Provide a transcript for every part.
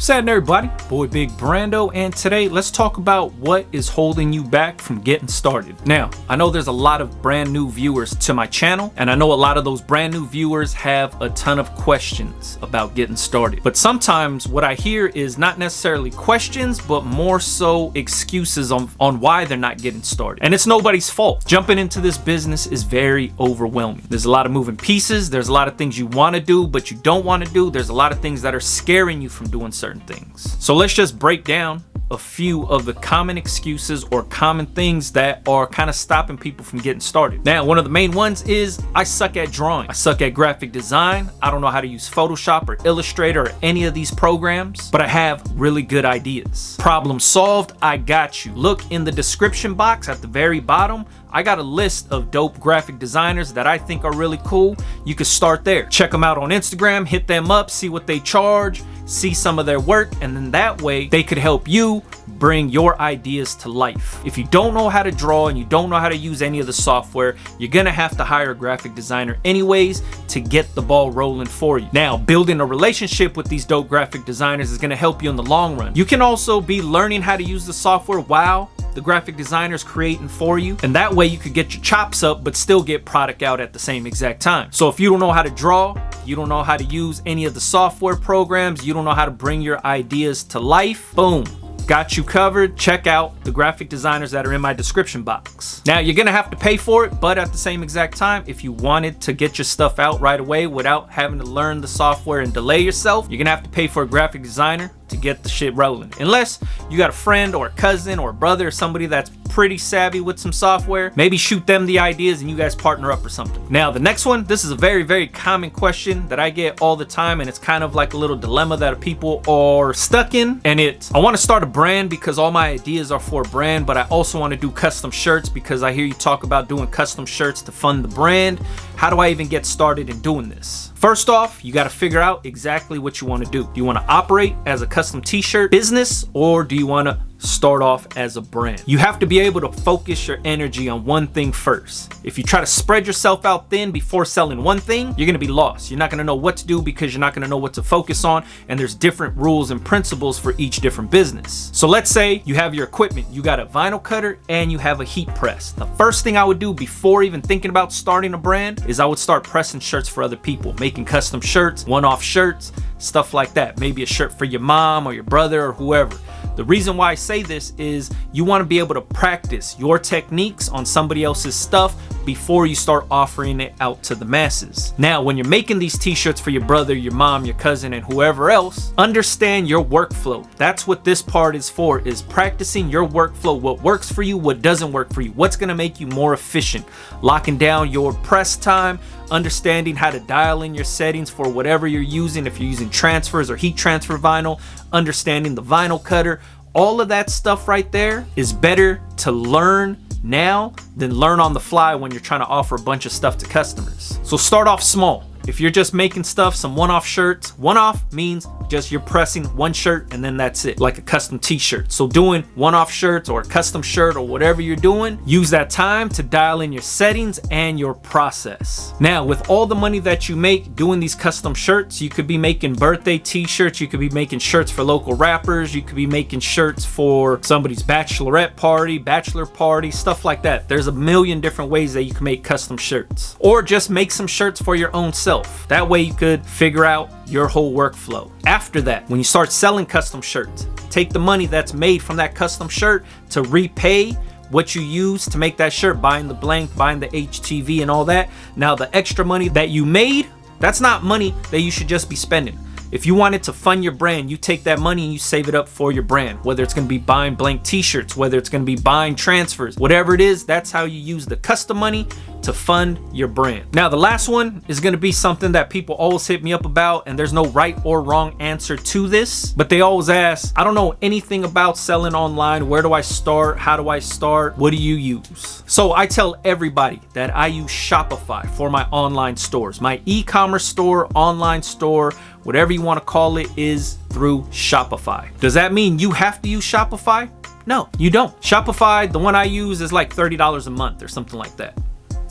What's happening, everybody? Boy Big Brando, and today let's talk about what is holding you back from getting started. Now, I know there's a lot of brand new viewers to my channel, and I know a lot of those brand new viewers have a ton of questions about getting started. But sometimes what I hear is not necessarily questions, but more so excuses on why they're not getting started. And it's nobody's fault. Jumping into this business is very overwhelming. There's a lot of moving pieces. There's a lot of things you want to do, but you don't want to do. There's a lot of things that are scaring you from doing certain things. So let's just break down a few of the common excuses or common things that are kind of stopping people from getting started. Now, one of the main ones is I suck at drawing. I suck at graphic design. I don't know how to use Photoshop or Illustrator or any of these programs, but I have really good ideas. Problem solved, I got you. Look in the description box at the very bottom. I got a list of dope graphic designers that I think are really cool. You can start there. Check them out on Instagram, hit them up, see what they charge, see some of their work, and then that way they could help you bring your ideas to life. If you don't know how to draw and you don't know how to use any of the software, you're gonna have to hire a graphic designer anyways to get the ball rolling for you. Now, building a relationship with these dope graphic designers is gonna help you in the long run. You can also be learning how to use the software while the graphic designer's creating for you, and that way you could get your chops up but still get product out at the same exact time. So if you don't know how to draw, you don't know how to use any of the software programs, you don't know how to bring your ideas to life, boom, got you covered. Check out the graphic designers that are in my description box. Now, you're gonna have to pay for it, but at the same exact time, if you wanted to get your stuff out right away without having to learn the software and delay yourself, you're gonna have to pay for a graphic designer to get the shit rolling. Unless you got a friend or a cousin or a brother or somebody that's pretty savvy with some software, maybe shoot them the ideas and you guys partner up or something. Now, the next one, this is a very, very common question that I get all the time, and it's kind of like a little dilemma that people are stuck in, and it's, I want to start a brand because all my ideas are for a brand, but I also want to do custom shirts because I hear you talk about doing custom shirts to fund the brand. How do I even get started in doing this? First off, you got to figure out exactly what you want to do. Do you want to operate as a custom t-shirt business, or do you want to start off as a brand? You have to be able to focus your energy on one thing first. If you try to spread yourself out thin before selling one thing, you're going to be lost. You're not going to know what to do because you're not going to know what to focus on, and there's different rules and principles for each different business. So let's say you have your equipment, you got a vinyl cutter and you have a heat press. The first thing I would do before even thinking about starting a brand is I would start pressing shirts for other people, making custom shirts, one-off shirts, stuff like that. Maybe a shirt for your mom or your brother or whoever. The reason why I say this is you want to be able to practice your techniques on somebody else's stuff before you start offering it out to the masses. Now, when you're making these t-shirts for your brother, your mom, your cousin, and whoever else, understand your workflow. That's what this part is for, is practicing your workflow. What works for you, what doesn't work for you, what's going to make you more efficient, locking down your press time, understanding how to dial in your settings for whatever you're using. If you're using transfers or heat transfer vinyl, understanding the vinyl cutter, all of that stuff right there is better to learn now than learn on the fly when you're trying to offer a bunch of stuff to customers. So start off small. If you're just making stuff, some one-off shirts, one-off means just you're pressing one shirt and then that's it, like a custom t-shirt. So doing one-off shirts or a custom shirt or whatever you're doing, use that time to dial in your settings and your process. Now, with all the money that you make doing these custom shirts, you could be making birthday t-shirts, you could be making shirts for local rappers, you could be making shirts for somebody's bachelorette party, bachelor party, stuff like that. There's a million different ways that you can make custom shirts. Or just make some shirts for your own self. That way you could figure out your whole workflow. After that, when you start selling custom shirts, take the money that's made from that custom shirt to repay what you use to make that shirt, buying the blank, buying the HTV and all that. Now, the extra money that you made, that's not money that you should just be spending. If you wanted to fund your brand, you take that money and you save it up for your brand, whether it's going to be buying blank t-shirts, whether it's going to be buying transfers, whatever it is, that's how you use the custom money to fund your brand. Now, the last one is going to be something that people always hit me up about, and there's no right or wrong answer to this, but they always ask, I don't know anything about selling online. Where do I start? How do I start? What do you use? So I tell everybody that I use Shopify for my online stores. My e-commerce store, online store, whatever you want to call it, is through Shopify. Does that mean you have to use Shopify? No, you don't. Shopify, the one I use, is like $30 a month or something like that.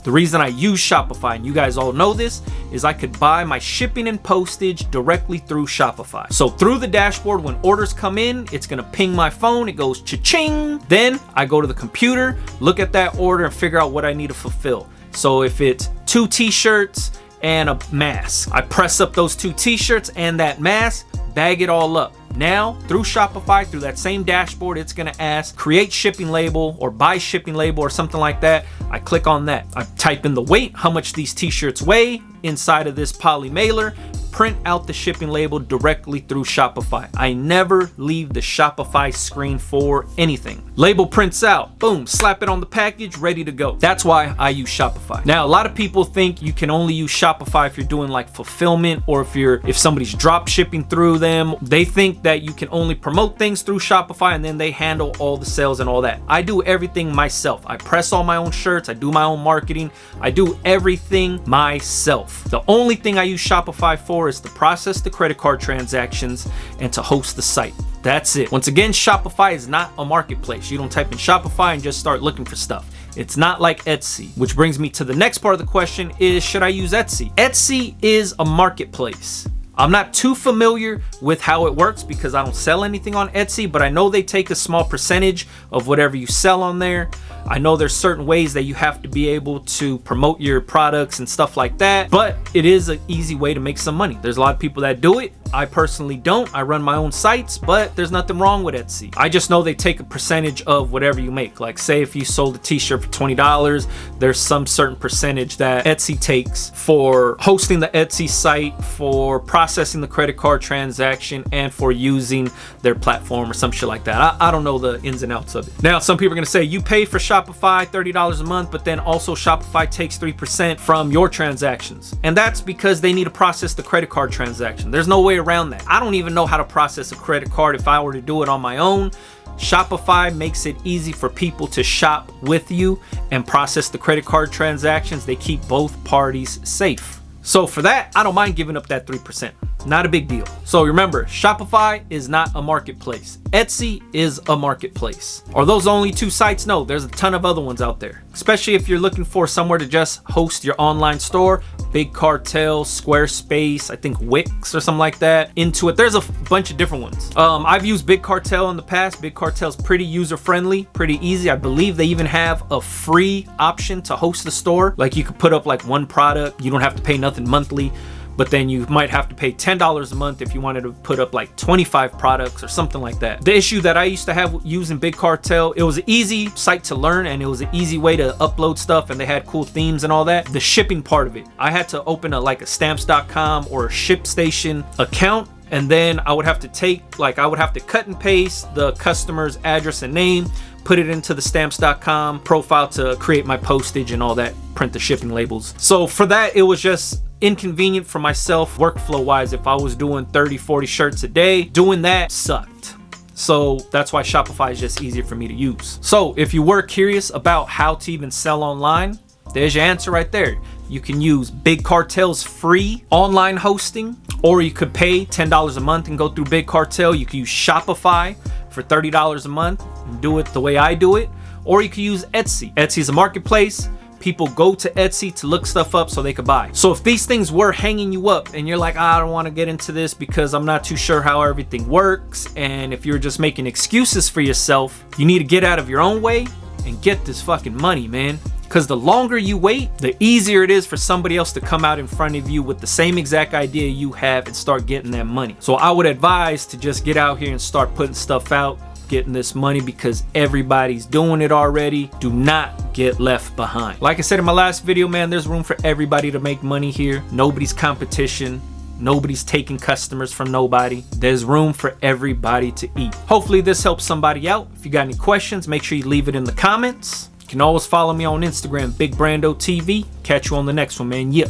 The reason I use Shopify, and you guys all know this, is I could buy my shipping and postage directly through Shopify. So through the dashboard, when orders come in, it's gonna ping my phone, it goes cha-ching. Then I go to the computer, look at that order and figure out what I need to fulfill. So if it's 2 t-shirts and a mask, I press up those 2 t-shirts and that mask, bag it all up. Now, through Shopify, through that same dashboard, it's gonna ask create shipping label or buy shipping label or something like that. I click on that. I type in the weight, how much these t-shirts weigh inside of this poly mailer, print out the shipping label directly through Shopify. I never leave the Shopify screen for anything. Label prints out, boom, slap it on the package, ready to go. That's why I use Shopify. Now, a lot of people think you can only use Shopify if you're doing like fulfillment or if somebody's drop shipping through them. They think that you can only promote things through Shopify and then they handle all the sales and all that. I do everything myself. I press all my own shirts, I do my own marketing, I do everything myself. The only thing I use Shopify for is to process the credit card transactions and to host the site. That's it. Once again, Shopify is not a marketplace. You don't type in Shopify and just start looking for stuff. It's not like Etsy, which brings me to the next part of the question is, should I use Etsy? Etsy is a marketplace. I'm not too familiar with how it works because I don't sell anything on Etsy, but I know they take a small percentage of whatever you sell on there. I know there's certain ways that you have to be able to promote your products and stuff like that, but it is an easy way to make some money. There's a lot of people that do it. I personally don't. I run my own sites, but there's nothing wrong with Etsy. I just know they take a percentage of whatever you make. Like say if you sold a t-shirt for $20, there's some certain percentage that Etsy takes for hosting the Etsy site, for processing the credit card transaction, and for using their platform or some shit like that. I don't know the ins and outs of it. Now, some people are gonna say you pay for Shopify $30 a month, but then also Shopify takes 3% from your transactions. And that's because they need to process the credit card transaction. There's no way around that. I don't even know how to process a credit card if I were to do it on my own. Shopify makes it easy for people to shop with you and process the credit card transactions. They keep both parties safe. So for that, I don't mind giving up that 3%. Not a big deal. So remember, Shopify is not a marketplace. Etsy is a marketplace. Are those only 2 sites? No, there's a ton of other ones out there. Especially if you're looking for somewhere to just host your online store. Big Cartel, Squarespace, I think Wix or something like that. Intuit, there's a bunch of different ones. I've used Big Cartel in the past. Big Cartel's pretty user-friendly, pretty easy. I believe they even have a free option to host the store. Like you could put up like 1 product. You don't have to pay nothing monthly. But then you might have to pay $10 a month if you wanted to put up like 25 products or something like that. The issue that I used to have using Big Cartel, it was an easy site to learn and it was an easy way to upload stuff and they had cool themes and all that. The shipping part of it, I had to open a stamps.com or a ShipStation account, and then I would have to cut and paste the customer's address and name, put it into the stamps.com profile to create my postage and all that, print the shipping labels. So for that, it was just inconvenient for myself workflow wise. If I was doing 30-40 shirts a day, doing that sucked. So that's why Shopify is just easier for me to use. So if you were curious about how to even sell online, there's your answer right there. You can use Big Cartel's free online hosting, or you could pay $10 a month and go through Big Cartel. You can use Shopify for $30 a month and do it the way I do it, or you can use Etsy. Etsy's a marketplace. People go to Etsy to look stuff up so they could buy. So if these things were hanging you up and you're like, I don't want to get into this because I'm not too sure how everything works, and if you're just making excuses for yourself, you need to get out of your own way and get this fucking money, man. Because the longer you wait, the easier it is for somebody else to come out in front of you with the same exact idea you have and start getting that money. So I would advise to just get out here and start putting stuff out, getting this money, because everybody's doing it already. Do not get left behind. Like I said in my last video, man, there's room for everybody to make money here. Nobody's competition. Nobody's taking customers from nobody. There's room for everybody to eat. Hopefully this helps somebody out. If you got any questions, make sure you leave it in the comments. You can always follow me on Instagram, Big Brando TV. Catch you on the next one, man. Yeah.